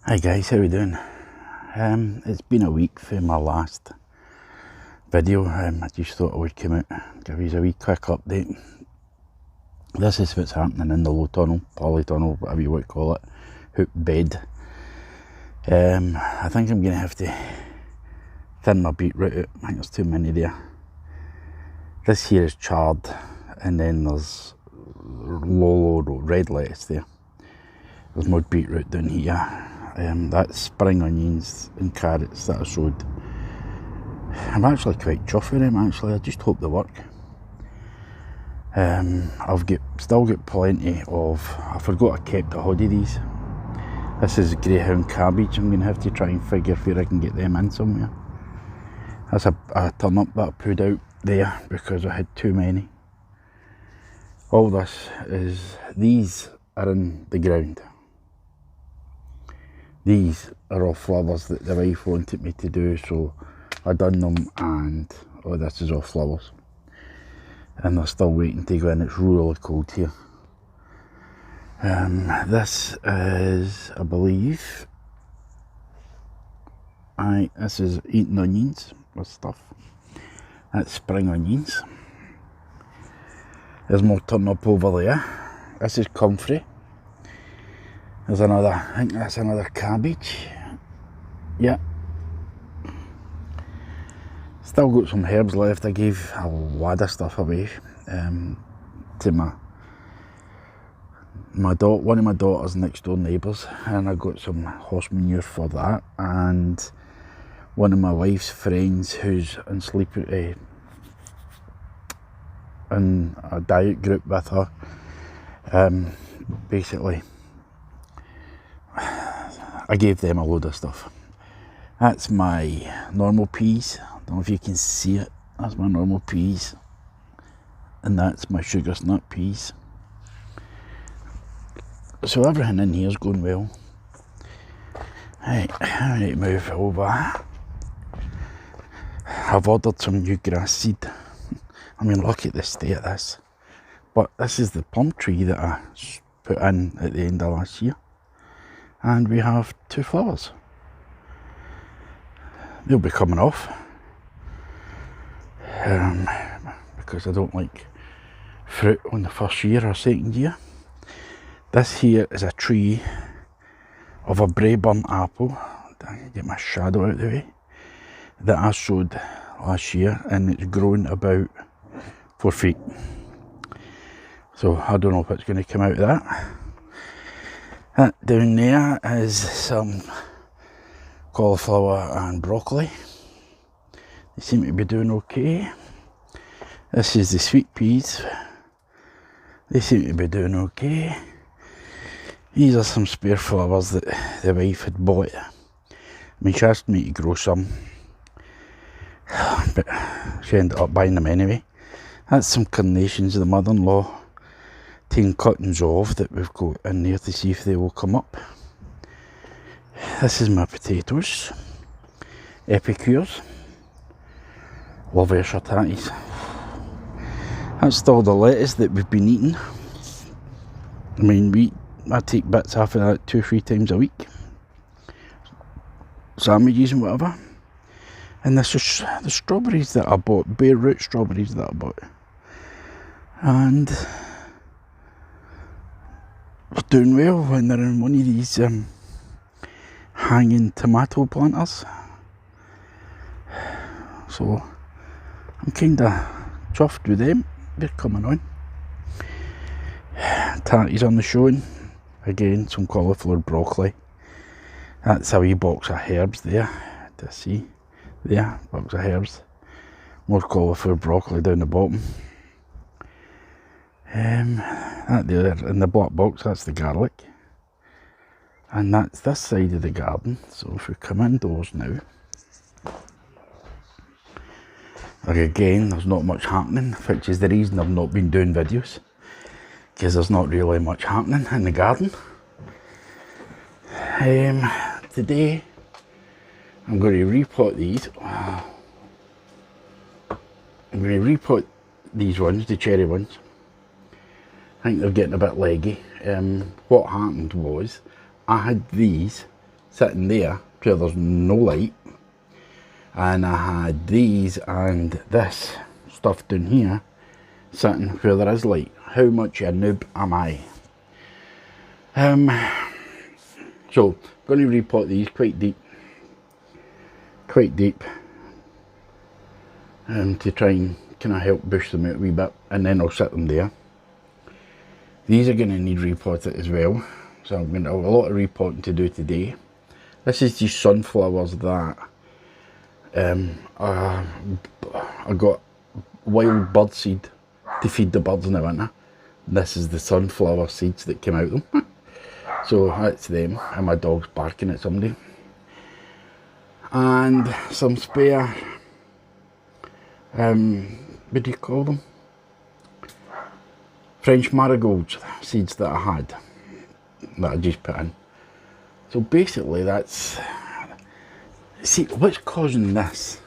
Hi guys, how we doing? It's been a week for my last video. I just thought I would come out and give you a wee quick update. This is what's happening in the low tunnel, polytunnel, whatever you want to call it, hoop bed. I think I'm going to have to thin my beetroot out. I think there's too many there. This here is charred, and then there's low red lettuce there. There's more beetroot down here. That's spring onions and carrots that I sowed. I'm actually quite chuffed with them actually, I just hope they work. I've still got plenty of, I forgot I kept a hoodie of these. This is Greyhound Cabbage. I'm going to have to try and figure where I can get them in somewhere. That's a turnip that I put out there because I had too many. All this is, these are in the ground. These are all flowers that the wife wanted me to do, so I done them, and oh, this is all flowers. And they're still waiting to go in. It's really cold here. This is, I believe, this is eating onions with stuff. That's spring onions. There's more turnip over there. This is comfrey. There's another, I think that's another cabbage. Yeah. Still got some herbs left. I gave a lot of stuff away to one of my daughter's next door neighbours, and I got some horse manure for that, and one of my wife's friends who's in a diet group with her, basically I gave them a load of stuff. That's my normal peas. I don't know if you can see it. That's my normal peas. And that's my sugar snap peas. So everything in here is going well. Right, I need to move over. I've ordered some new grass seed. I mean, look at the state of this. But this is the plum tree that I put in at the end of last year. And we have 2 flowers. They'll be coming off. Because I don't like fruit on the first year or second year. This here is a tree of a Braeburn apple. I can get my shadow out of the way. That I sowed last year, and it's grown about 4 feet. So I don't know what's going to come out of that. That down there is some cauliflower and broccoli. They seem to be doing okay. This is the sweet peas. They seem to be doing okay. These are some spare flowers that the wife had bought. I mean, she asked me to grow some, but she ended up buying them anyway. That's some carnations the mother-in-law taking cuttings off that we've got in there to see if they will come up. This is my potatoes, epicures, love tatis. That's still the lettuce that we've been eating. I mean, I take bits off of that 2-3 times a week, sandwiches and whatever. And this is the strawberries that I bought, bare root strawberries that I bought, and they're doing well when they're in one of these hanging tomato planters. So I'm kinda chuffed with them. They're coming on. Tatties on the showing. Again, some cauliflower, broccoli. That's a wee box of herbs there. To see. There, box of herbs. More cauliflower, broccoli down the bottom. That there in the black box, that's the garlic. And that's this side of the garden. So if we come indoors now, like again, there's not much happening, which is the reason I've not been doing videos, because there's not really much happening in the garden. Today I'm going to repot these. I'm going to repot these ones, the cherry ones. I think they're getting a bit leggy. What happened was, I had these sitting there where there's no light, and I had these and this stuff down here sitting where there is light. How much a noob am I? So I'm going to repot these quite deep, to try and kind of help bush them out a wee bit, and then I'll sit them there. These are going to need repotted as well, so I'm going to have a lot of repotting to do today. This is the sunflowers that I got wild bird seed to feed the birds in the winter. This is the sunflower seeds that came out of them. So that's them, and my dog's barking at somebody. And some spare, what do you call them? French marigolds seeds that I had, that I just put in. So basically that's, see what's causing this?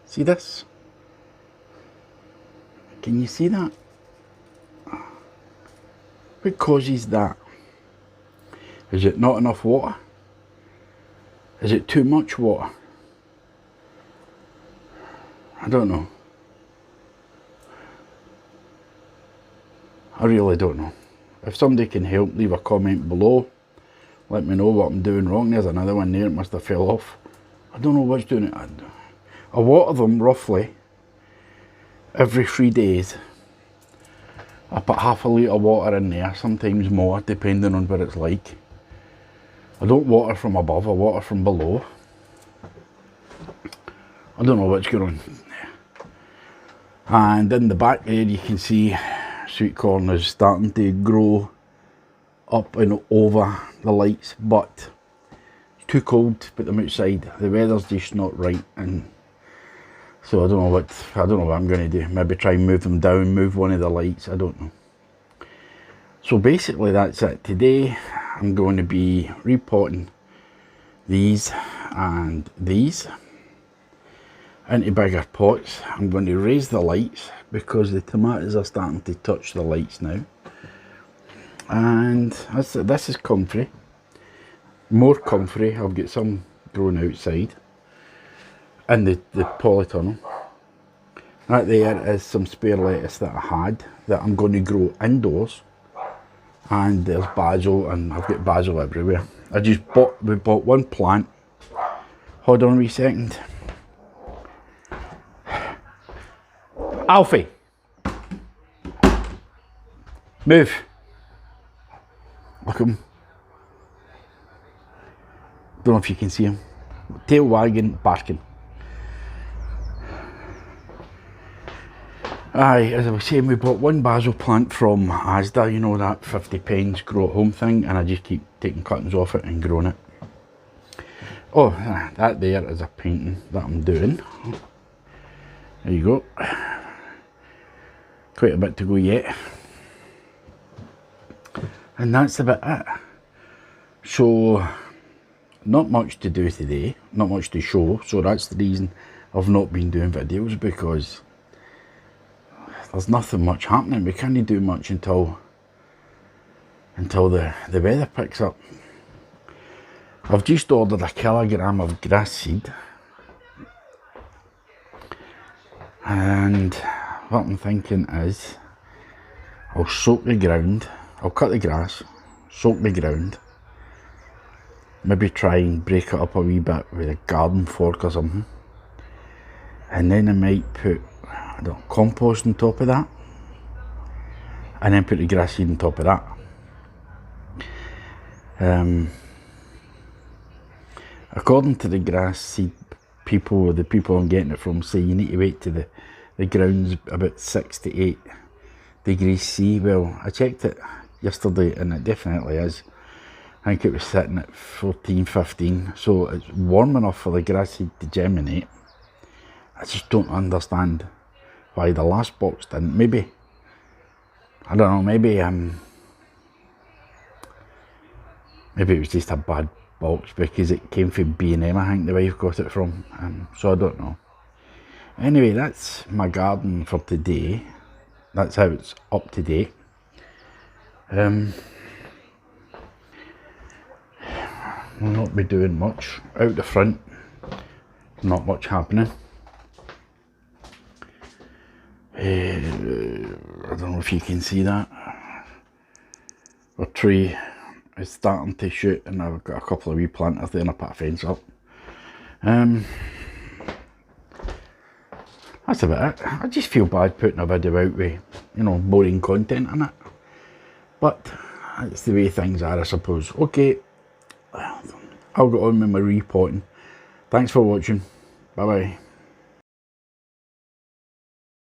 See this? Can you see that? What causes that? Is it not enough water? Is it too much water? I don't know. I really don't know. If somebody can help, leave a comment below. Let me know what I'm doing wrong. There's another one there, it must have fell off. I don't know what's doing it. I water them roughly every 3 days. I put half a litre of water in there, sometimes more, depending on what it's like. I don't water from above, I water from below. I don't know what's going on. And in the back there you can see sweet corn is starting to grow up and over the lights, but it's too cold to put them outside. The weather's just not right, and so I don't know what I'm going to do. Maybe try and move them down, move one of the lights, I don't know. So basically that's it. Today I'm going to be repotting these and these into bigger pots. I'm going to raise the lights because the tomatoes are starting to touch the lights now. And this is comfrey, more comfrey. I've got some growing outside in the polytunnel. That there is some spare lettuce that I had that I'm going to grow indoors. And there's basil, and I've got basil everywhere. We bought one plant. Hold on a wee second. Alfie, move. Look at him. Don't know if you can see him. Tail wagging, barking. Aye, as I was saying, we bought one basil plant from Asda, you know, that 50 pence grow at home thing, and I just keep taking cuttings off it and growing it. Oh, that there is a painting that I'm doing. There you go. Quite a bit to go yet. And that's about it. So, not much to do today, not much to show, so that's the reason I've not been doing videos, because there's nothing much happening. We can't do much until the weather picks up. I've just ordered a kilogram of grass seed, and what I'm thinking is I'll soak the ground, I'll cut the grass, soak the ground, maybe try and break it up a wee bit with a garden fork or something, and then I might put compost on top of that, and then put the grass seed on top of that. According to the grass seed people, the people I'm getting it from, say you need to wait till the ground's about 6 to 8 degrees C. Well, I checked it yesterday and it definitely is. I think it was sitting at 14, 15, so it's warm enough for the grass seed to germinate. I just don't understand why the last box didn't. Maybe, I don't know, maybe it was just a bad box because it came from B&M, I think the wife got it from, so I don't know. Anyway, that's my garden for today. That's how it's up to date. What I'll not be doing much. Out the front, not much happening. I don't know if you can see that. Our tree is starting to shoot, and I've got a couple of wee planters there and I put a fence up. That's about it. I just feel bad putting a video out with, you know, boring content in it. But it's the way things are, I suppose. Okay, I'll get on with my repotting. Thanks for watching. Bye bye.